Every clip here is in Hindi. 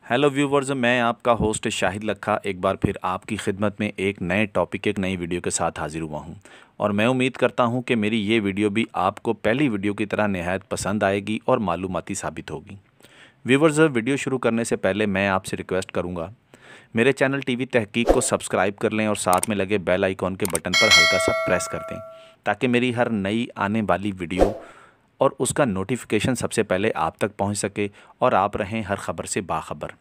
हेलो व्यूवर्स, मैं आपका होस्ट शाहिद लखा एक बार फिर आपकी खिदमत में एक नए टॉपिक एक नई वीडियो के साथ हाजिर हुआ हूं। और मैं उम्मीद करता हूं कि मेरी ये वीडियो भी आपको पहली वीडियो की तरह निहायत पसंद आएगी और मालूमाती साबित होगी। व्यूवर्स, वीडियो शुरू करने से पहले मैं आपसे रिक्वेस्ट करूंगा, मेरे चैनल टीवी तहकीक को सब्सक्राइब कर लें और साथ में लगे बेल आइकॉन के बटन पर हल्का सा प्रेस कर दें ताकि मेरी हर नई आने वाली वीडियो और उसका नोटिफिकेशन सबसे पहले आप तक पहुंच सके और आप रहें हर खबर से बाखबर।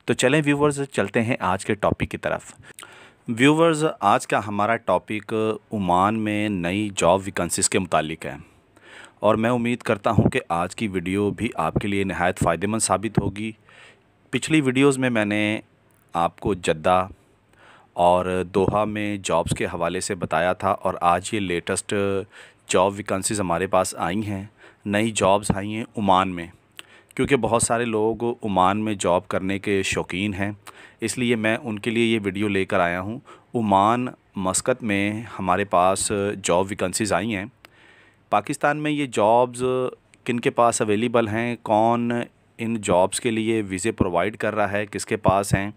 तो चलें व्यूवर्स, चलते हैं आज के टॉपिक की तरफ। व्यूवर्स, आज का हमारा टॉपिक ओमान में नई जॉब वैकेंसीज़ के मुतालिक है और मैं उम्मीद करता हूं कि आज की वीडियो भी आपके लिए नहायत फ़ायदेमंद साबित होगी। पिछली वीडियोज़ में मैंने आपको जद्दा और दोहा में जॉब्स के हवाले से बताया था और आज ये लेटेस्ट जॉब वैकेंसीज़ हमारे पास आई हैं। नई जॉब्स आई हैं ओमान में, क्योंकि बहुत सारे लोग ओमान में जॉब करने के शौकीन हैं, इसलिए मैं उनके लिए ये वीडियो लेकर आया हूँ। ओमान मस्कत में हमारे पास जॉब वैकेंसीज़ आई हैं। पाकिस्तान में ये जॉब्स किन के पास अवेलेबल हैं, कौन इन जॉब्स के लिए वीज़े प्रोवाइड कर रहा है, किसके पास हैं,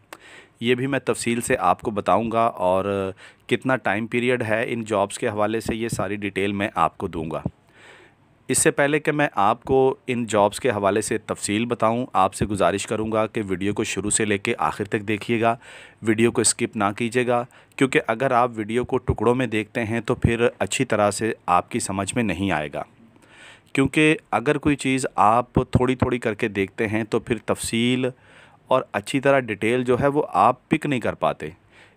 ये भी मैं तफसील से आपको बताऊंगा और कितना टाइम पीरियड है इन जॉब्स के हवाले से, ये सारी डिटेल मैं आपको दूंगा। इससे पहले कि मैं आपको इन जॉब्स के हवाले से तफसील बताऊं, आपसे गुजारिश करूंगा कि वीडियो को शुरू से लेकर आखिर तक देखिएगा, वीडियो को स्किप ना कीजिएगा, क्योंकि अगर आप वीडियो को टुकड़ों में देखते हैं तो फिर अच्छी तरह से आपकी समझ में नहीं आएगा। क्योंकि अगर कोई चीज़ आप थोड़ी थोड़ी करके देखते हैं तो फिर तफसील और अच्छी तरह डिटेल जो है वो आप पिक नहीं कर पाते।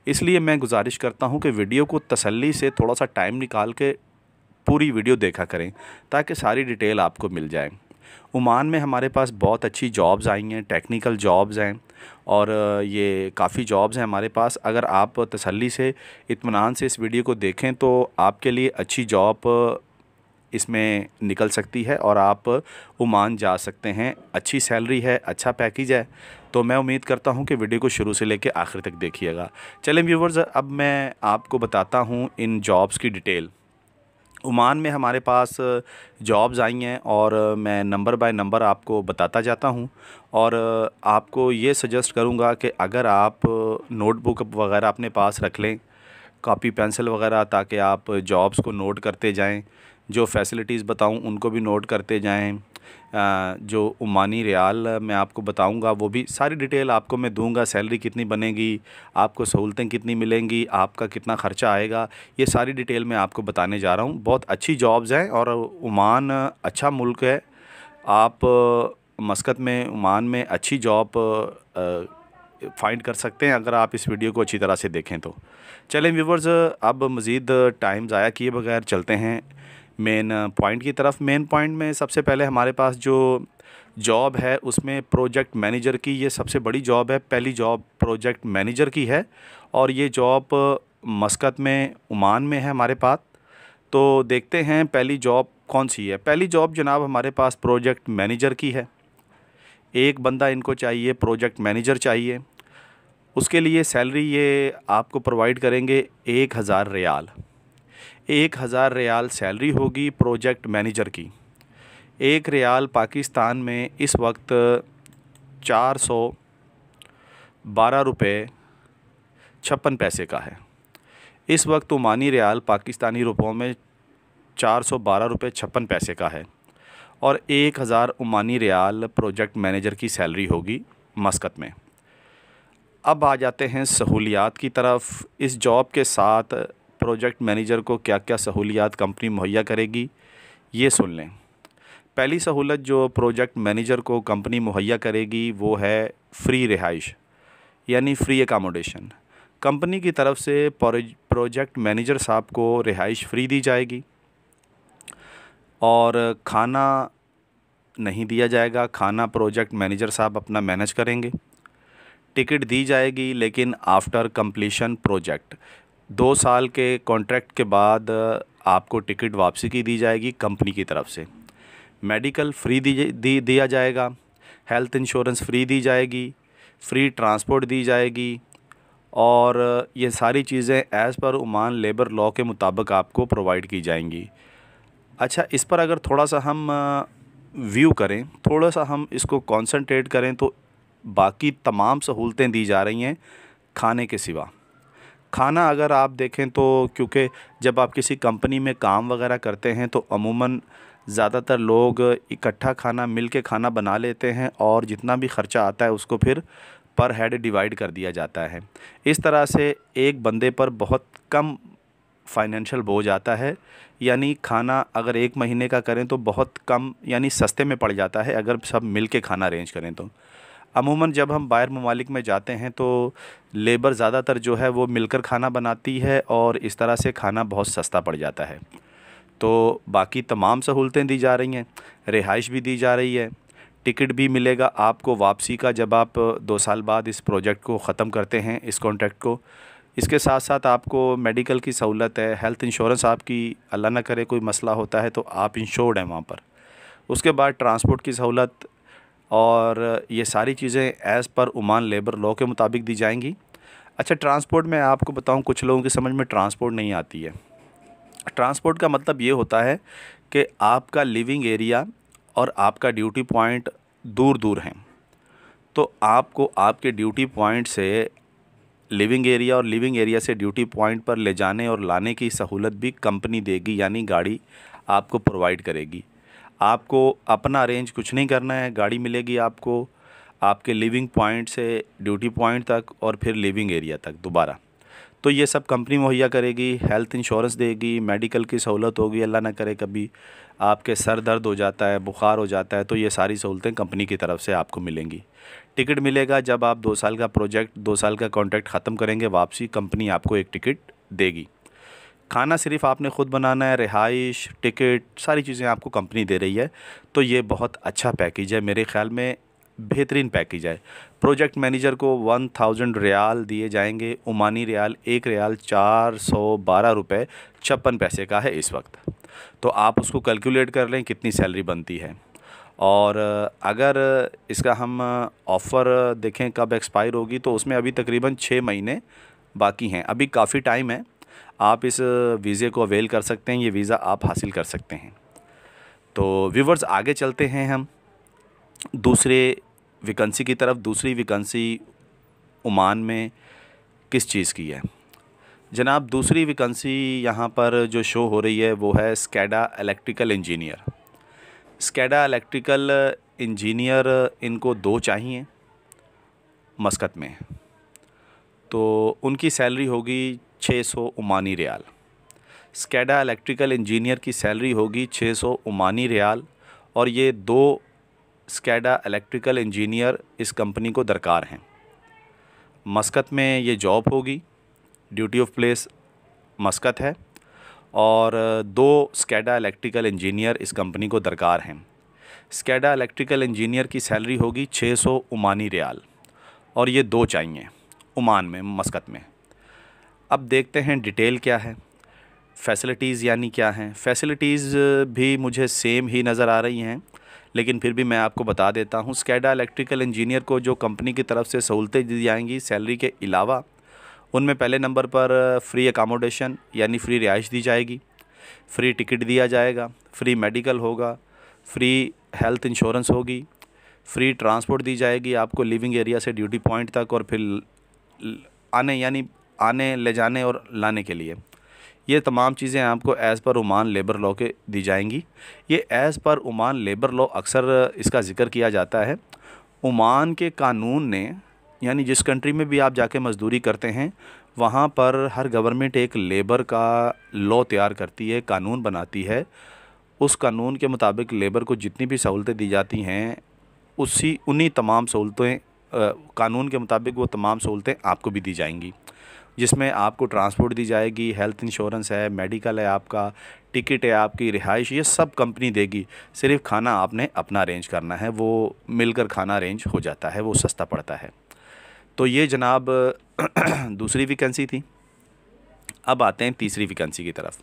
इसलिए मैं गुजारिश करता हूँ कि वीडियो को तसल्ली से थोड़ा सा टाइम निकाल के पूरी वीडियो देखा करें ताकि सारी डिटेल आपको मिल जाए। ओमान में हमारे पास बहुत अच्छी जॉब्स आई हैं, टेक्निकल जॉब्स हैं और ये काफ़ी जॉब्स हैं हमारे पास। अगर आप तसल्ली से इत्मीनान से इस वीडियो को देखें तो आपके लिए अच्छी जॉब इसमें निकल सकती है और आप ओमान जा सकते हैं। अच्छी सैलरी है, अच्छा पैकेज है, तो मैं उम्मीद करता हूं कि वीडियो को शुरू से लेकर आखिर तक देखिएगा। चलें व्यूवर्स, अब मैं आपको बताता हूं इन जॉब्स की डिटेल। ओमान में हमारे पास जॉब्स आई हैं और मैं नंबर बाय नंबर आपको बताता जाता हूं और आपको ये सजेस्ट करूंगा कि अगर आप नोटबुक वगैरह अपने पास रख लें, कॉपी पेंसिल वगैरह, ताकि आप जॉब्स को नोट करते जाएं, जो फैसिलिटीज़ बताऊं उनको भी नोट करते जाएं। जो ओमानी रियाल मैं आपको बताऊंगा वो भी सारी डिटेल आपको मैं दूंगा। सैलरी कितनी बनेगी, आपको सहूलतें कितनी मिलेंगी, आपका कितना ख़र्चा आएगा, ये सारी डिटेल मैं आपको बताने जा रहा हूं। बहुत अच्छी जॉब्स हैं और ओमान अच्छा मुल्क है। आप मस्कत में ओमान में अच्छी जॉब फाइंड कर सकते हैं अगर आप इस वीडियो को अच्छी तरह से देखें तो। चलें व्यूवर्स, अब मज़ीद टाइम ज़ाया किए बगैर चलते हैं मेन पॉइंट की तरफ। मेन पॉइंट में सबसे पहले हमारे पास जो जॉब है उसमें प्रोजेक्ट मैनेजर की ये सबसे बड़ी जॉब है। पहली जॉब प्रोजेक्ट मैनेजर की है और ये जॉब मस्कत में ओमान में है हमारे पास। तो देखते हैं पहली जॉब कौन सी है। पहली जॉब जनाब हमारे पास प्रोजेक्ट मैनेजर की है। एक बंदा इनको चाहिए, प्रोजेक्ट मैनेजर चाहिए। उसके लिए सैलरी ये आपको प्रोवाइड करेंगे 1000 रियाल। 1000 रियाल सैलरी होगी प्रोजेक्ट मैनेजर की। 1 रियाल पाकिस्तान में इस वक्त 412 रुपये 56 पैसे का है। इस वक्त ओमानी रियाल पाकिस्तानी रुपयों में 412 रुपये 56 पैसे का है और 1000 ओमानी रियाल प्रोजेक्ट मैनेजर की सैलरी होगी मस्कत में। अब आ जाते हैं सहूलियात की तरफ। इस जॉब के साथ प्रोजेक्ट मैनेजर को क्या क्या सहूलियात कंपनी मुहैया करेगी ये सुन लें। पहली सहूलत जो प्रोजेक्ट मैनेजर को कंपनी मुहैया करेगी वो है फ्री रिहाइश, यानी फ्री अकामोडेशन। कंपनी की तरफ से प्रोजेक्ट मैनेजर साहब को रिहाइश फ्री दी जाएगी और खाना नहीं दिया जाएगा, खाना प्रोजेक्ट मैनेजर साहब अपना मैनेज करेंगे। टिकट दी जाएगी लेकिन आफ्टर कंप्लीशन प्रोजेक्ट, 2 साल के कॉन्ट्रैक्ट के बाद आपको टिकट वापसी की दी जाएगी कंपनी की तरफ से। मेडिकल फ्री दिया जाएगा, हेल्थ इंश्योरेंस फ्री दी जाएगी, फ्री ट्रांसपोर्ट दी जाएगी और ये सारी चीज़ें as per Oman labour law के मुताबिक आपको प्रोवाइड की जाएंगी। अच्छा, इस पर अगर थोड़ा सा हम व्यू करें, थोड़ा सा हम इसको कंसंट्रेट करें तो बाकी तमाम सहूलतें दी जा रही हैं खाने के सिवा। खाना अगर आप देखें तो क्योंकि जब आप किसी कंपनी में काम वगैरह करते हैं तो अमूमन ज़्यादातर लोग इकट्ठा खाना मिल के खाना बना लेते हैं और जितना भी ख़र्चा आता है उसको फिर पर हेड डिवाइड कर दिया जाता है। इस तरह से एक बंदे पर बहुत कम फाइनेंशियल बोझ आता है, यानी खाना अगर 1 महीने का करें तो बहुत कम यानी सस्ते में पड़ जाता है अगर सब मिल के खाना अरेंज करें तो। अमूमन जब हम बाहर ममालिक में जाते हैं तो लेबर ज़्यादातर जो है वो मिलकर खाना बनाती है और इस तरह से खाना बहुत सस्ता पड़ जाता है। तो बाकी तमाम सहूलतें दी जा रही हैं, रिहाइश भी दी जा रही है, टिकट भी मिलेगा आपको वापसी का जब आप 2 साल बाद इस प्रोजेक्ट को ख़त्म करते हैं, इस कॉन्ट्रैक्ट को। इसके साथ साथ आपको मेडिकल की सहूलत है, हेल्थ इंश्योरेंस आपकी अल्लाह ना करे कोई मसला होता है तो आप इंश्योर्ड हैं वहाँ पर। उसके बाद ट्रांसपोर्ट की सहूलत और ये सारी चीज़ें as per Oman labour law के मुताबिक दी जाएंगी। अच्छा, ट्रांसपोर्ट में आपको बताऊं, कुछ लोगों की समझ में ट्रांसपोर्ट नहीं आती है। ट्रांसपोर्ट का मतलब ये होता है कि आपका लिविंग एरिया और आपका ड्यूटी पॉइंट दूर दूर हैं, तो आपको आपके ड्यूटी पॉइंट से लिविंग एरिया और लिविंग एरिया से ड्यूटी पॉइंट पर ले जाने और लाने की सहूलत भी कंपनी देगी, यानी गाड़ी आपको प्रोवाइड करेगी। आपको अपना अरेंज कुछ नहीं करना है, गाड़ी मिलेगी आपको आपके लिविंग पॉइंट से ड्यूटी पॉइंट तक और फिर लिविंग एरिया तक दोबारा। तो ये सब कंपनी मुहैया करेगी, हेल्थ इंश्योरेंस देगी, मेडिकल की सहूलत होगी, अल्लाह ना करे कभी आपके सर दर्द हो जाता है, बुखार हो जाता है, तो ये सारी सहूलतें कंपनी की तरफ से आपको मिलेंगी। टिकट मिलेगा जब आप 2 साल का प्रोजेक्ट 2 साल का कॉन्ट्रैक्ट ख़त्म करेंगे, वापसी कंपनी आपको एक टिकट देगी। खाना सिर्फ आपने ख़ुद बनाना है, रिहाइश, टिकट, सारी चीज़ें आपको कंपनी दे रही है। तो ये बहुत अच्छा पैकेज है, मेरे ख़्याल में बेहतरीन पैकेज है। प्रोजेक्ट मैनेजर को 1000 रियाल दिए जाएंगे, ओमानी रियाल, 1 रियाल 412 रुपये 56 पैसे का है इस वक्त। तो आप उसको कैलकुलेट कर लें कितनी सैलरी बनती है। और अगर इसका हम ऑफ़र देखें कब एक्सपायर होगी, तो उसमें अभी तकरीबन 6 महीने बाकी हैं, अभी काफ़ी टाइम है। आप इस वीज़े को अवेल कर सकते हैं, ये वीज़ा आप हासिल कर सकते हैं। तो व्यूवर्स, आगे चलते हैं हम दूसरे वैकेंसी की तरफ। दूसरी वैकेंसी ओमान में किस चीज़ की है जनाब? दूसरी वैकेंसी यहाँ पर जो शो हो रही है वो है SCADA electrical engineer. SCADA electrical engineer इनको 2 चाहिए मस्कत में, तो उनकी सैलरी होगी 600 Omani riyal. SCADA electrical engineer की सैलरी होगी 600 ओमानी रियाल और ये 2 स्कैडा इलेक्ट्रिकल इंजीनियर इस कंपनी को दरकार हैं। मस्कत में ये जॉब होगी, ड्यूटी ऑफ प्लेस मस्कत है और 2 स्कैडा इलेक्ट्रिकल इंजीनियर इस कंपनी को दरकार हैं। स्कैडा इलेक्ट्रिकल इंजीनियर की सैलरी होगी 600 ओमानी रियाल और ये 2 चाहिए ओमान में, मस्कत में। अब देखते हैं डिटेल क्या है, फैसिलिटीज़ यानी क्या हैं। फैसिलिटीज़ भी मुझे सेम ही नज़र आ रही हैं, लेकिन फिर भी मैं आपको बता देता हूँ। स्कैडा इलेक्ट्रिकल इंजीनियर को जो कंपनी की तरफ से सहूलतें दी जाएंगी सैलरी के अलावा, उनमें पहले नंबर पर फ्री अकामोडेशन यानी फ्री रिहाइश दी जाएगी, फ्री टिकट दिया जाएगा, फ्री मेडिकल होगा, फ्री हेल्थ इंश्योरेंस होगी, फ्री ट्रांसपोर्ट दी जाएगी आपको लिविंग एरिया से ड्यूटी पॉइंट तक और फिर आने ले जाने और लाने के लिए। ये तमाम चीज़ें आपको as per Oman labour law के दी जाएंगी। ये as per Oman labour law अक्सर इसका ज़िक्र किया जाता है। ओमान के कानून ने, यानी जिस कंट्री में भी आप जाके मज़दूरी करते हैं वहाँ पर हर गवर्नमेंट एक लेबर का लॉ तैयार करती है, कानून बनाती है। उस कानून के मुताबिक लेबर को जितनी भी सहूलतें दी जाती हैं उन्हीं तमाम सहूलतें कानून के मुताबिक वो तमाम सहूलतें आपको भी दी जाएंगी, जिसमें आपको ट्रांसपोर्ट दी जाएगी, हेल्थ इंश्योरेंस है, मेडिकल है, आपका टिकट है, आपकी रिहाइश, ये सब कंपनी देगी। सिर्फ खाना आपने अपना अरेंज करना है, वो मिलकर खाना अरेंज हो जाता है, वो सस्ता पड़ता है। तो ये जनाब दूसरी वैकेंसी थी। अब आते हैं तीसरी वैकेंसी की तरफ।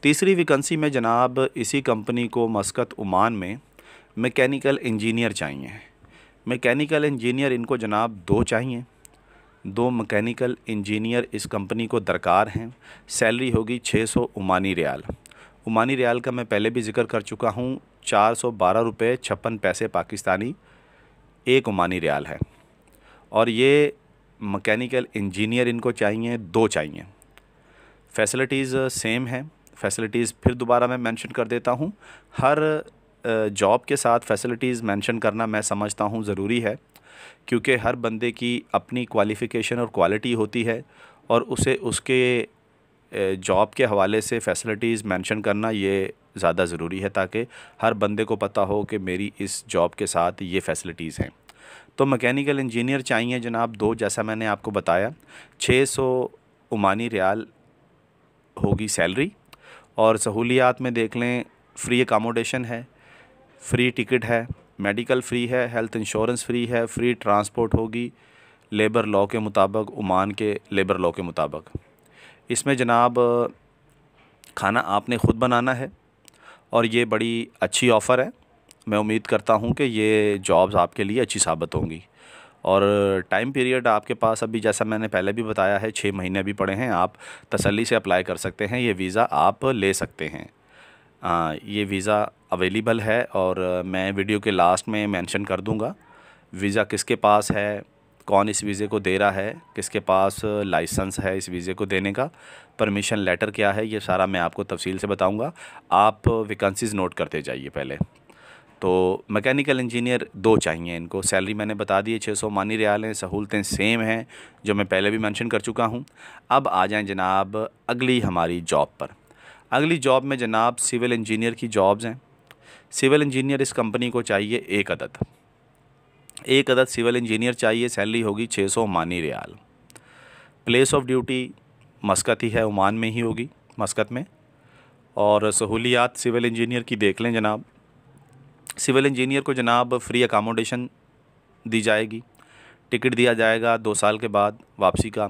तीसरी वैकेंसी में जनाब इसी कंपनी को मस्कत ओमान में मैकेनिकल इंजीनियर चाहिए। मैकेनिकल इंजीनियर इनको जनाब 2 चाहिए, 2 मैकेनिकल इंजीनियर इस कंपनी को दरकार हैं। सैलरी होगी 600 ओमानी रियाल। ओमानी रियाल का मैं पहले भी ज़िक्र कर चुका हूँ, 412 रुपये 56 पैसे पाकिस्तानी 1 ओमानी रियाल है। और ये मैकेनिकल इंजीनियर इनको चाहिए, 2 चाहिए। फैसिलिटीज़ सेम है। फैसिलिटीज़ फिर दोबारा मैं मेंशन कर देता हूँ। हर जॉब के साथ फैसिलिटीज़ मेंशन करना मैं समझता हूँ ज़रूरी है, क्योंकि हर बंदे की अपनी क्वालिफ़िकेशन और क्वालिटी होती है, और उसे उसके जॉब के हवाले से फैसिलिटीज़ मेंशन करना ये ज़्यादा ज़रूरी है, ताकि हर बंदे को पता हो कि मेरी इस जॉब के साथ ये फैसिलिटीज़ हैं। तो मैकेनिकल इंजीनियर चाहिए जनाब 2, जैसा मैंने आपको बताया। 600 ओमानी रियाल होगी सैलरी, और सहूलियात में देख लें, फ्री अकामोडेशन है, फ्री टिकट है, मेडिकल फ्री है, हेल्थ इंश्योरेंस फ्री है, फ्री ट्रांसपोर्ट होगी लेबर लॉ के मुताबिक, ओमान के लेबर लॉ के मुताबिक। इसमें जनाब खाना आपने ख़ुद बनाना है, और ये बड़ी अच्छी ऑफ़र है। मैं उम्मीद करता हूँ कि ये जॉब्स आपके लिए अच्छी साबित होंगी। और टाइम पीरियड आपके पास अभी, जैसा मैंने पहले भी बताया है, 6 महीने अभी पड़े हैं। आप तसल्ली से अप्लाई कर सकते हैं, ये वीज़ा आप ले सकते हैं। ये वीज़ा अवेलेबल है, और मैं वीडियो के लास्ट में मेंशन कर दूंगा वीज़ा किसके पास है, कौन इस वीज़े को दे रहा है, किसके पास लाइसेंस है इस वीज़े को देने का, परमिशन लेटर क्या है, ये सारा मैं आपको तफसील से बताऊंगा। आप वैकेंसीज़ नोट करते जाइए पहले। तो मैकेनिकल इंजीनियर 2 चाहिए इनको। सैलरी मैंने बता दी है, 600 ओमानी रियाल हैं। सहूलतें सेम हैं जो मैं पहले भी मेंशन कर चुका हूँ। अब आ जाएं जनाब अगली हमारी जॉब पर। अगली जॉब में जनाब सिविल इंजीनियर की जॉब्स हैं। सिविल इंजीनियर इस कंपनी को चाहिए 1 अदद। 1 अदद सिविल इंजीनियर चाहिए। सैलरी होगी 600 Omani rial. Place of duty Muscat ही है, ओमान में ही होगी, मस्कत में। और सहूलियात सिविल इंजीनियर की देख लें जनाब। सिविल इंजीनियर को जनाब फ्री अकामोडेशन दी जाएगी, टिकट दिया जाएगा 2 साल के बाद वापसी का,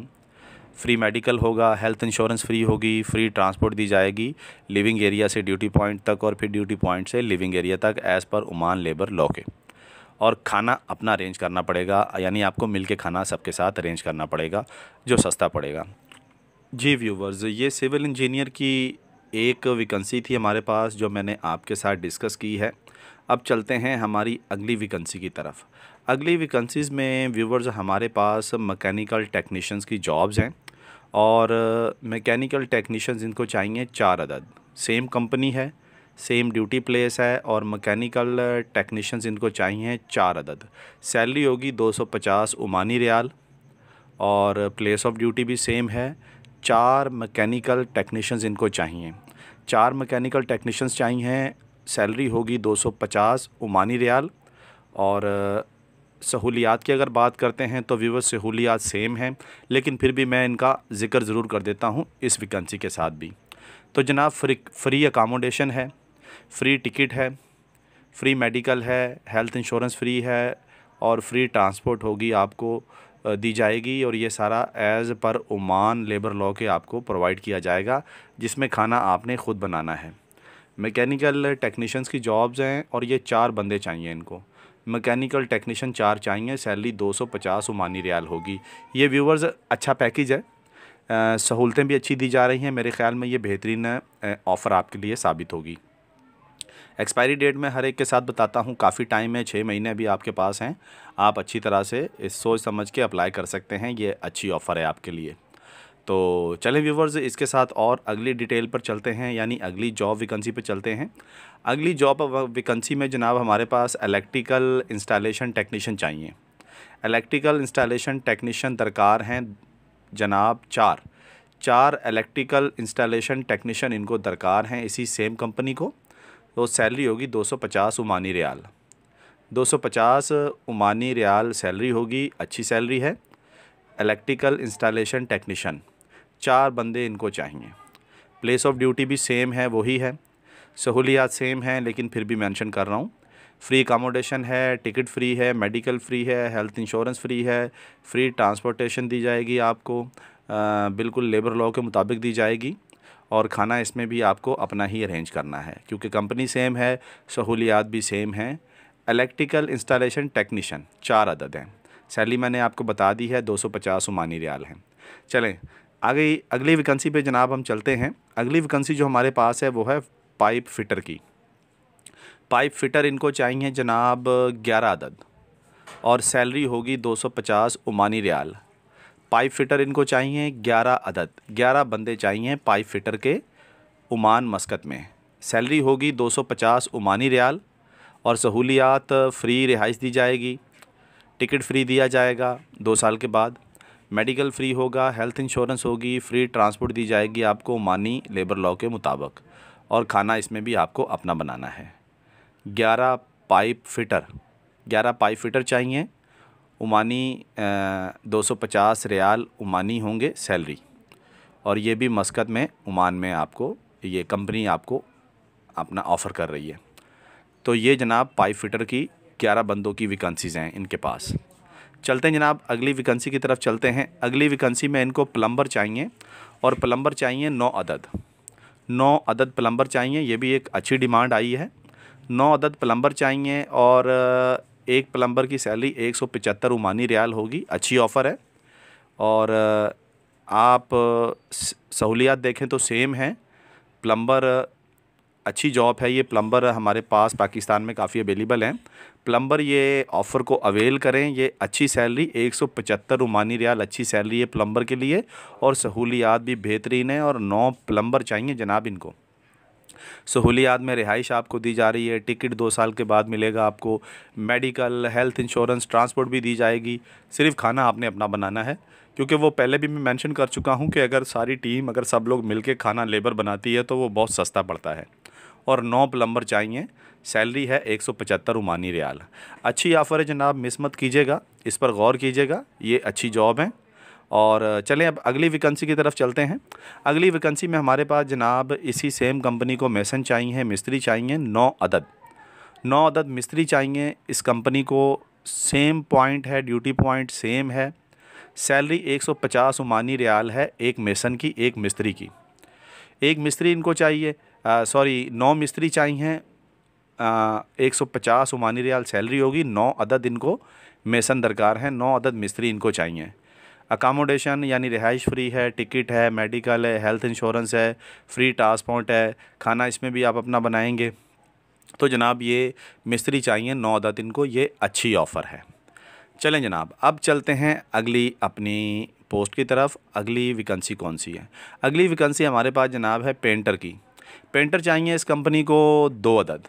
फ्री मेडिकल होगा, हेल्थ इंश्योरेंस फ्री होगी, फ्री ट्रांसपोर्ट दी जाएगी लिविंग एरिया से ड्यूटी पॉइंट तक, और फिर ड्यूटी पॉइंट से लिविंग एरिया तक as per Oman labour law के। और खाना अपना अरेंज करना पड़ेगा, यानी आपको मिल के खाना सबके साथ अरेंज करना पड़ेगा, जो सस्ता पड़ेगा। जी व्यूवर्स, ये सिविल इंजीनियर की एक वैकेंसी थी हमारे पास जो मैंने आपके साथ डिस्कस की है। अब चलते हैं हमारी अगली वैकेंसी की तरफ। अगली वैकेंसीज़ में व्यूवर्स हमारे पास मैकेनिकल टेक्नीशियंस की जॉब्स हैं, और मैकेनिकल टेक्नीशियंस इनको चाहिए 4 अदद। सेम कंपनी है, सेम ड्यूटी प्लेस है, और मैकेनिकल टेक्नीशियंस इनको चाहिए 4 अदद। सैलरी होगी 250 ओमानी रियाल, और प्लेस ऑफ ड्यूटी भी सेम है। 4 मैकेनिकल टेक्नीशियंस इनको चाहिए। 4 मैकेनिकल टेक्नीशियंस चाहिए। सैलरी होगी 250 ओमानी रियाल। और सहूलियात की अगर बात करते हैं तो व्यूअर्स सहूलियात सेम हैं, लेकिन फिर भी मैं इनका ज़िक्र ज़रूर कर देता हूँ इस वैकेंसी के साथ भी। तो जनाब फ्री अकामोडेशन है, फ्री टिकट है, फ्री मेडिकल है, हेल्थ इंश्योरेंस फ्री है, और फ्री ट्रांसपोर्ट होगी आपको दी जाएगी, और ये सारा as per Oman labour law के आपको प्रोवाइड किया जाएगा, जिसमें खाना आपने ख़ुद बनाना है। मैकेनिकल टेक्नीशियंस की जॉब्स हैं, और ये 4 बंदे चाहिए इनको। मैकेनिकल टेक्नीशियन 4 चाहिए। सैलरी 250 ओमानी रियाल होगी। ये व्यूवर्स अच्छा पैकेज है, सहूलतें भी अच्छी दी जा रही हैं। मेरे ख़्याल में ये बेहतरीन ऑफ़र आपके लिए साबित होगी। एक्सपायरी डेट में हर एक के साथ बताता हूँ, काफ़ी टाइम है, 6 महीने अभी आपके पास हैं। आप अच्छी तरह से इस सोच समझ के अप्लाई कर सकते हैं, ये अच्छी ऑफ़र है आपके लिए। तो चलें व्यूवर्स, इसके साथ और अगली डिटेल पर चलते हैं, यानी अगली जॉब वैकेंसी पर चलते हैं। अगली जॉब वैकेंसी में जनाब हमारे पास इलेक्ट्रिकल इंस्टॉलेशन टेक्नीशियन चाहिए। इलेक्ट्रिकल इंस्टॉलेशन टेक्नीशियन दरकार हैं जनाब 4 इलेक्ट्रिकल इंस्टॉलेशन टेक्नीशियन इनको दरकार हैं, इसी सेम कंपनी को। तो सैलरी होगी 250 Omani riyal. 250 Omani riyal salary होगी, अच्छी सैलरी है। इलेक्ट्रिकल इंस्टॉलेशन टेक्नीशियन 4 बंदे इनको चाहिए। प्लेस ऑफ ड्यूटी भी सेम है, वही है। सहूलियात सेम हैं, लेकिन फिर भी मेंशन कर रहा हूँ। फ्री अकामोडेशन है, टिकट फ्री है, मेडिकल फ्री है, हेल्थ इंश्योरेंस फ्री है, फ्री ट्रांसपोर्टेशन दी जाएगी आपको, बिल्कुल लेबर लॉ के मुताबिक दी जाएगी। और खाना इसमें भी आपको अपना ही अरेंज करना है, क्योंकि कंपनी सेम है, सहूलियात भी सेम हैं। इलेक्ट्रिकल इंस्टॉलेशन टेक्नीशियन 4 अदद हैं। सैलरी मैंने आपको बता दी है, 250 ओमानी रियाल है। चलें आगे अगली वैकेंसी पे जनाब हम चलते हैं। अगली वैकेंसी जो हमारे पास है वो है पाइप फिटर की। पाइप फिटर इनको चाहिए जनाब 11 अदद। और सैलरी होगी 250 ओमानी रियाल। पाइप फिटर इनको चाहिए 11 अदद, 11 बंदे चाहिए पाइप फिटर के ओमान मस्कत में। सैलरी होगी 250 ओमानी रियाल और सहूलियात फ्री रिहाइश दी जाएगी, टिकट फ्री दिया जाएगा 2 साल के बाद, मेडिकल फ्री होगा, हेल्थ इंश्योरेंस होगी, फ्री ट्रांसपोर्ट दी जाएगी आपको ओमानी लेबर लॉ के मुताबिक, और खाना इसमें भी आपको अपना बनाना है। 11 पाइप फिटर चाहिए ओमानी, 250 रियाल ओमानी होंगे सैलरी, और ये भी मस्कत में ओमान में आपको ये कंपनी आपको अपना ऑफ़र कर रही है। तो ये जनाब पाइप फिटर की 11 बंदों की वैकेंसीज़ हैं इनके पास। चलते हैं जनाब अगली वैकेंसी की तरफ चलते हैं। अगली वैकेंसी में इनको प्लम्बर चाहिए, और प्लम्बर चाहिए 9 अदद, 9 अदद प्लम्बर चाहिए। ये भी एक अच्छी डिमांड आई है। 9 अदद प्लम्बर चाहिए और एक प्लम्बर की सैलरी 175 ओमानी रियाल होगी। अच्छी ऑफ़र है। और आप सहूलियात देखें तो सेम है। प्लम्बर अच्छी जॉब है। ये प्लम्बर हमारे पास पाकिस्तान में काफ़ी अवेलेबल हैं। प्लम्बर ये ऑफ़र को अवेल करें। ये अच्छी सैलरी 175 ओमानी रियाल अच्छी सैलरी है प्लम्बर के लिए, और सहूलियात भी बेहतरीन है। और 9 प्लम्बर चाहिए जनाब इनको। सहूलियात में रिहाइश आपको दी जा रही है, टिकट 2 साल के बाद मिलेगा आपको, मेडिकल, हेल्थ इंश्योरेंस, ट्रांसपोर्ट भी दी जाएगी। सिर्फ खाना आपने अपना बनाना है, क्योंकि वो पहले भी मैं मेंशन कर चुका हूँ कि अगर सारी टीम, अगर सब लोग मिलके खाना लेबर बनाती है तो वो बहुत सस्ता पड़ता है। और 9 प्लम्बर चाहिए, सैलरी है 175 ओमानी रियाल। अच्छी ऑफ़र है जनाब, मिस मत कीजिएगा, इस पर गौर कीजिएगा, ये अच्छी जॉब है। और चलें अब अगली वैकेंसी की तरफ चलते हैं। अगली वैकेंसी में हमारे पास जनाब इसी सेम कंपनी को मेसन चाहिए, मिस्त्री चाहिए 9 अदद, 9 अदद मिस्त्री चाहिए इस कंपनी को। सेम पॉइंट है, ड्यूटी पॉइंट सेम है। सैलरी 150 ओमानी रियाल है, एक मेसन की, एक मिस्त्री की। एक मिस्त्री इनको चाहिए, 9 मिस्त्री चाहिए, 150 ओमानी रियाल सैलरी होगी। 9 अदद इनको मेसन दरकार हैं, 9 अदद मिस्त्री इनको चाहिए। अकामोडेशन यानी रिहाइश फ्री है, टिकट है, मेडिकल है, हेल्थ इंश्योरेंस है, फ्री ट्रांसपोर्ट है, खाना इसमें भी आप अपना बनाएंगे। तो जनाब ये मिस्त्री चाहिए 9 अदद इनको, ये अच्छी ऑफ़र है। चलें जनाब अब चलते हैं अगली अपनी पोस्ट की तरफ। अगली वैकेंसी कौन सी है? अगली वैकेंसी हमारे पास जनाब है पेंटर की। पेंटर चाहिए इस कंपनी को 2 अदद।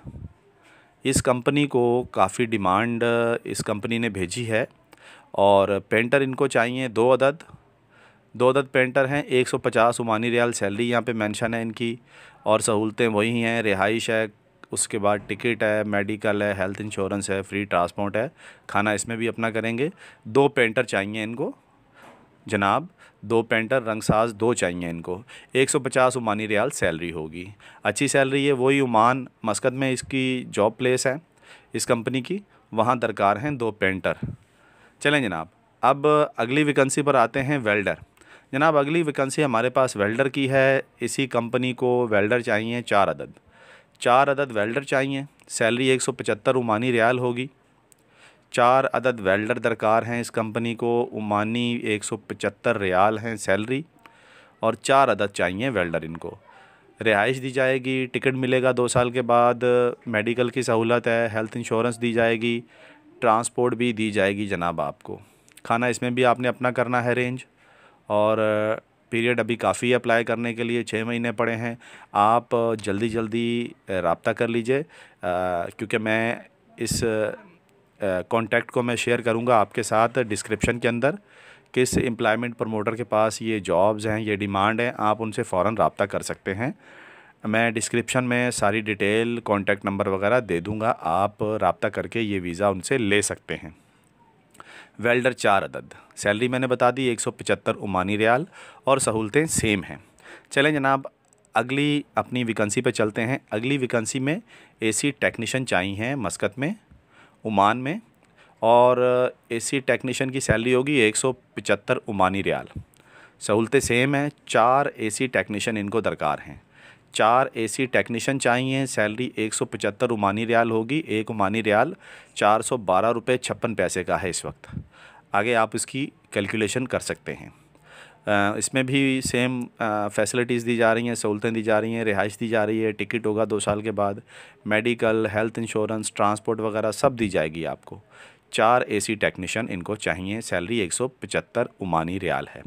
इस कंपनी को काफ़ी डिमांड इस कंपनी ने भेजी है, और पेंटर इनको चाहिए 2 अदद। 2 अदद पेंटर हैं, 150 ओमानी रियाल सैलरी यहाँ पे मेंशन है इनकी, और सहूलतें वही हैं, रिहाइश है, उसके बाद टिकट है, मेडिकल है, हेल्थ इंश्योरेंस है, फ्री ट्रांसपोर्ट है, खाना इसमें भी अपना करेंगे। 2 पेंटर चाहिए इनको जनाब, 2 पेंटर रंगसाज 2 चाहिए इनको। 150 ओमानी रियाल सैलरी होगी, अच्छी सैलरी है। वही ओमान मस्कत में इसकी जॉब प्लेस है इस कंपनी की, वहाँ दरकार हैं 2 पेंटर। चलें जनाब अब अगली वैकेंसी पर आते हैं, वेल्डर। जनाब अगली वैकेंसी हमारे पास वेल्डर की है। इसी कंपनी को वेल्डर चाहिए 4 अदद, 4 अदद वेल्डर चाहिए। सैलरी 175 ओमानी रियाल होगी। 4 अदद वेल्डर दरकार हैं इस कंपनी को, ओमानी 175 रियाल हैं सैलरी, और 4 अदद चाहिए वेल्डर इनको। रिहाइश दी जाएगी, टिकट मिलेगा 2 साल के बाद, मेडिकल की सहूलत है, हेल्थ इंश्योरेंस दी जाएगी, ट्रांसपोर्ट भी दी जाएगी जनाब आपको। खाना इसमें भी आपने अपना करना है रेंज। और पीरियड अभी काफ़ी अप्लाई करने के लिए, 6 महीने पड़े हैं। आप जल्दी जल्दी रब्ता कर लीजिए, क्योंकि मैं इस कॉन्टैक्ट को मैं शेयर करूंगा आपके साथ डिस्क्रिप्शन के अंदर। किस एम्प्लॉयमेंट प्रमोटर के पास ये जॉब्स हैं, ये डिमांड है, आप उनसे फ़ौरन रब्ता कर सकते हैं। मैं डिस्क्रिप्शन में सारी डिटेल, कॉन्टैक्ट नंबर वगैरह दे दूंगा, आप रब्ता करके ये वीज़ा उनसे ले सकते हैं। वेल्डर 4 अदद, सैलरी मैंने बता दी 175 ओमानी रियाल, और सहूलतें सेम हैं। चलें जनाब अगली अपनी वैकेंसी पे चलते हैं। अगली वैकेंसी में एसी टेक्नीशियन चाहिए हैं मस्कत में, ओमान में, और एसी टेक्नीशियन की सैलरी होगी 175 ओमानी रियाल। सहूलतें सेम हैं। 4 एसी टेक्नीशियन इनको दरकार हैं। 4 एसी टेक्नीशियन चाहिए, सैलरी 175 ओमानी रियाल होगी। एक ओमानी रियाल 412 रुपये 56 पैसे का है इस वक्त। आगे आप इसकी कैलकुलेशन कर सकते हैं। इसमें भी सेम फैसिलिटीज़ दी जा रही हैं, सहूलतें दी जा रही हैं, रिहाइश दी जा रही है, टिकट होगा 2 साल के बाद, मेडिकल, हेल्थ इंश्योरेंस, ट्रांसपोर्ट वगैरह सब दी जाएगी आपको। 4 एसी टेक्नीशियन इनको चाहिए, सैलरी 175 ओमानी रियाल है।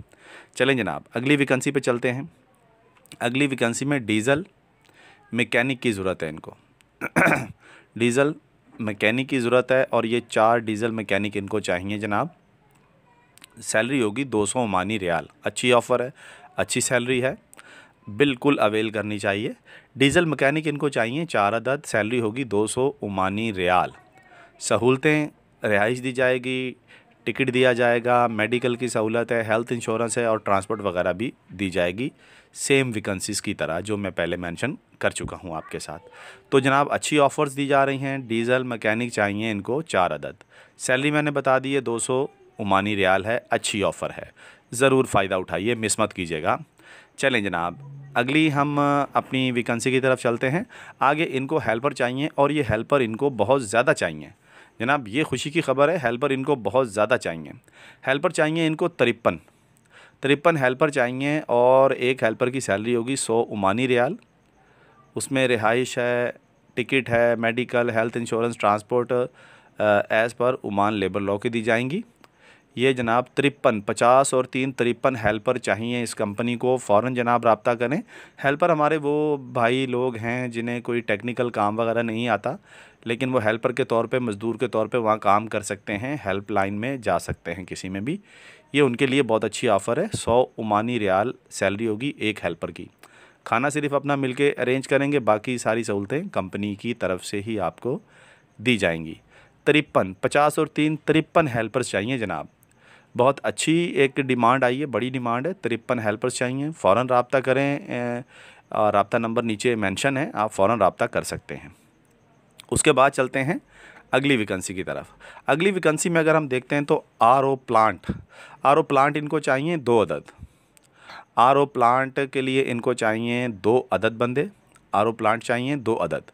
चलें जनाब अगली वैकेंसी पे चलते हैं। अगली वैकेंसी में डीज़ल मैकेनिक की ज़रूरत है इनको डीज़ल मैकेनिक की ज़रूरत है और ये 4 डीज़ल मैकेनिक इनको चाहिए जनाब। सैलरी होगी 200 ओमानी रियाल। अच्छी ऑफ़र है, अच्छी सैलरी है, बिल्कुल अवेल करनी चाहिए। डीज़ल मैकेनिक इनको चाहिए 4 अदद, सैलरी होगी 200 ओमानी रियाल। सहूलतें रिहाइश दी जाएगी, टिकट दिया जाएगा, मेडिकल की सहूलत है, हेल्थ इंश्योरेंस है और ट्रांसपोर्ट वगैरह भी दी जाएगी, सेम वैकेंसीज़ की तरह जो मैं पहले मेंशन कर चुका हूं आपके साथ। तो जनाब अच्छी ऑफ़र्स दी जा रही हैं। डीज़ल मैकेनिक चाहिए इनको 4 अदद, सैलरी मैंने बता दी है 200 ओमानी रियाल है, अच्छी ऑफ़र है, ज़रूर फ़ायदा उठाइए, मिस मत कीजिएगा। चलें जनाब अगली हम अपनी वैकेंसी की तरफ चलते हैं। आगे इनको हेल्पर चाहिए और ये हेल्पर इनको बहुत ज़्यादा चाहिए जनाब, ये खुशी की खबर है, हेल्पर इनको बहुत ज़्यादा चाहिए। हेल्पर चाहिए इनको 53 हेल्पर चाहिए और एक हेल्पर की सैलरी होगी 100 ओमानी रियाल। उसमें रिहाइश है, टिकट है, medical, health insurance, transport as per Oman labour law की दी जाएंगी। ये जनाब 50 और 53 हेल्पर चाहिए इस कंपनी को। फ़ौरन जनाब रब्ता करें। हेल्पर हमारे वो भाई लोग हैं जिन्हें कोई टेक्निकल काम वगैरह नहीं आता, लेकिन वो हेल्पर के तौर पे, मज़दूर के तौर पे वहाँ काम कर सकते हैं, हेल्प लाइन में जा सकते हैं किसी में भी। ये उनके लिए बहुत अच्छी ऑफ़र है। 100 ओमानी रियाल सैलरी होगी एक हेल्पर की। खाना सिर्फ अपना मिलके अरेंज करेंगे, बाकी सारी सहूलतें कंपनी की तरफ से ही आपको दी जाएंगी। 50 और 53 हेल्पर्स चाहिए जनाब। बहुत अच्छी एक डिमांड आई है, बड़ी डिमांड है, 53 हेल्पर्स चाहिए। फ़ौरन रब्ता करें, रब्ता नंबर नीचे मेंशन है, आप फ़ौरन रब्ता कर सकते हैं। उसके बाद चलते हैं अगली वैकेंसी की तरफ। अगली वैकेंसी में अगर हम देखते हैं तो आरओ प्लांट इनको चाहिए 2 अदद। आरओ प्लांट के लिए इनको चाहिए 2 अदद बंदे, आरओ प्लांट चाहिए 2 अदद।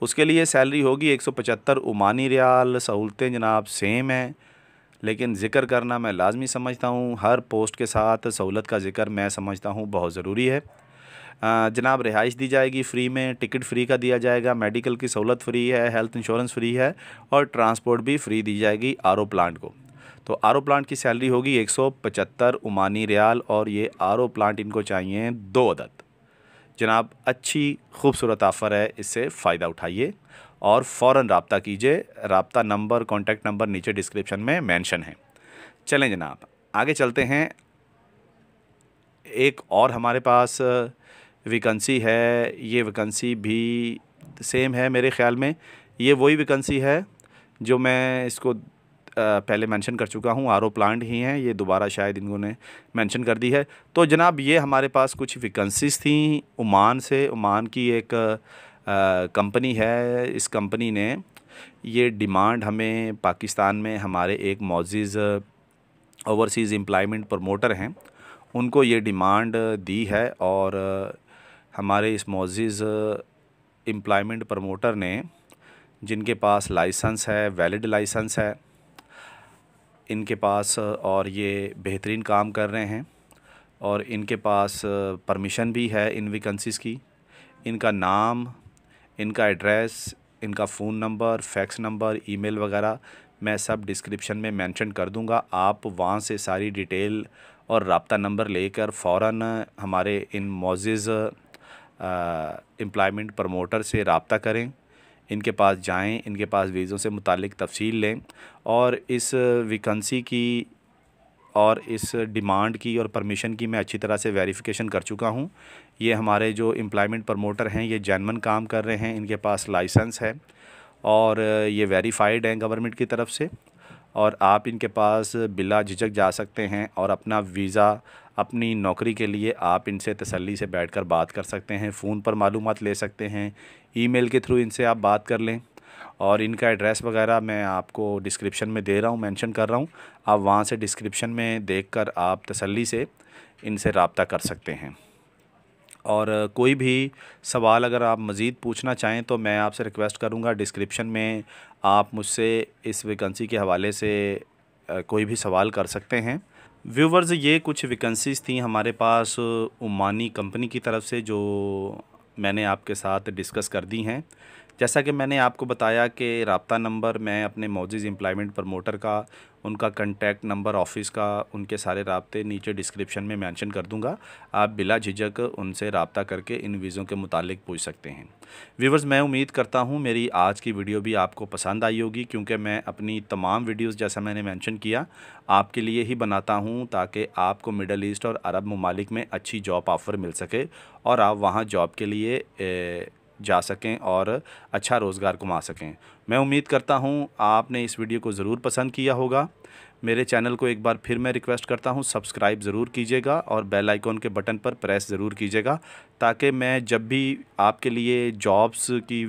उसके लिए सैलरी होगी 175 ओमानी रियाल। सहूलतें जनाब सेम है, लेकिन ज़िक्र करना मैं लाजमी समझता हूँ, हर पोस्ट के साथ सहूलत का ज़िक्र मैं समझता हूँ बहुत ज़रूरी है। जनाब रिहाइश दी जाएगी फ्री में, टिकट फ्री का दिया जाएगा, मेडिकल की सहूलत फ्री है, हेल्थ इंश्योरेंस फ्री है और ट्रांसपोर्ट भी फ्री दी जाएगी आरओ प्लांट को। तो आरओ प्लांट की सैलरी होगी 175 ओमानी रियाल और ये आरओ प्लांट इनको चाहिए 2 अदद। जनाब अच्छी खूबसूरत ऑफ़र है, इससे फ़ायदा उठाइए और फ़ौरन रब्ता कीजिए। रब्ता नंबर, कॉन्टैक्ट नंबर नीचे डिस्क्रिप्शन में मेंशन है। चलें जनाब आगे चलते हैं। एक और हमारे पास वैकेंसी है, ये वैकेंसी भी सेम है मेरे ख़्याल में। ये वही वैकेंसी है जो मैं इसको पहले मेंशन कर चुका हूँ, आरओ प्लांट ही हैं, ये दोबारा शायद इन्होंने मेंशन कर दी है। तो जनाब ये हमारे पास कुछ वैकेंसीज़ थी ओमान से। ओमान की एक कंपनी है, इस कंपनी ने ये डिमांड हमें पाकिस्तान में हमारे एक मौजूद ओवरसीज़ एम्प्लॉयमेंट प्रमोटर हैं, उनको ये डिमांड दी है और हमारे इस मौजूद एम्प्लॉयमेंट प्रमोटर ने, जिनके पास लाइसेंस है, वैलिड लाइसेंस है इनके पास और ये बेहतरीन काम कर रहे हैं और इनके पास परमिशन भी है इन वैकेंसीज़ की। इनका नाम, इनका एड्रेस, इनका phone number, fax number, email वगैरह मैं सब डिस्क्रिप्शन में मेंशन कर दूंगा। आप वहाँ से सारी डिटेल और रब्ता नंबर लेकर फ़ौरन हमारे इन मौजूद एम्प्लॉयमेंट प्रमोटर से रब्ता करें, इनके पास जाएं, इनके पास वीज़ों से मुतालिक तफसील लें और इस वैकेंसी की और इस डिमांड की और परमिशन की मैं अच्छी तरह से वेरिफिकेशन कर चुका हूँ। ये हमारे जो एम्प्लॉयमेंट प्रमोटर हैं ये जेन्युइन काम कर रहे हैं, इनके पास लाइसेंस है और ये वेरीफाइड हैं गवर्नमेंट की तरफ से और आप इनके पास बिला झिझक जा सकते हैं और अपना वीज़ा, अपनी नौकरी के लिए आप इनसे तसल्ली से बैठकर बात कर सकते हैं, फ़ोन पर मालूमात ले सकते हैं, ईमेल के थ्रू इनसे आप बात कर लें और इनका एड्रेस वगैरह मैं आपको डिस्क्रिप्शन में दे रहा हूँ, मेंशन कर रहा हूँ। आप वहाँ से डिस्क्रिप्शन में देखकर आप तसल्ली से इनसे रब्ता कर सकते हैं। और कोई भी सवाल अगर आप मज़ीद पूछना चाहें तो मैं आपसे रिक्वेस्ट करूंगा, डिस्क्रिप्शन में आप मुझसे इस वैकेंसी के हवाले से कोई भी सवाल कर सकते हैं। व्यूवर्स, ये कुछ वैकेंसीज़ थी हमारे पास ओमानी कंपनी की तरफ से जो मैंने आपके साथ डिस्कस कर दी हैं। जैसा कि मैंने आपको बताया कि राब्ता नंबर मैं अपने मौजूद एम्प्लॉयमेंट प्रमोटर का, उनका कॉन्टैक्ट नंबर ऑफ़िस का, उनके सारे राब्ते नीचे डिस्क्रिप्शन में मेंशन कर दूंगा। आप बिला झिझक उनसे राब्ता करके इन वीज़ों के मुतालिक पूछ सकते हैं। व्यूवर्स, मैं उम्मीद करता हूं मेरी आज की वीडियो भी आपको पसंद आई होगी, क्योंकि मैं अपनी तमाम वीडियोस जैसा मैंने मेंशन किया आपके लिए ही बनाता हूं, ताकि आपको मिडल ईस्ट और अरब ममालिक में अच्छी जॉब ऑफ़र मिल सके और आप वहां जॉब के लिए जा सकें और अच्छा रोज़गार कमा सकें। मैं उम्मीद करता हूं आपने इस वीडियो को ज़रूर पसंद किया होगा। मेरे चैनल को एक बार फिर मैं रिक्वेस्ट करता हूं, सब्सक्राइब ज़रूर कीजिएगा और बेल आइकॉन के बटन पर प्रेस ज़रूर कीजिएगा, ताकि मैं जब भी आपके लिए जॉब्स की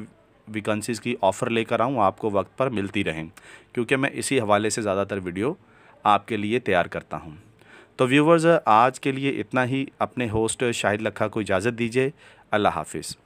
वैकेंसीज़ की ऑफ़र लेकर आऊं आपको वक्त पर मिलती रहें, क्योंकि मैं इसी हवाले से ज़्यादातर वीडियो आपके लिए तैयार करता हूं। तो व्यूवर्स, आज के लिए इतना ही। अपने होस्ट शाहिद लखा को इजाज़त दीजिए। अल्लाह हाफिज़।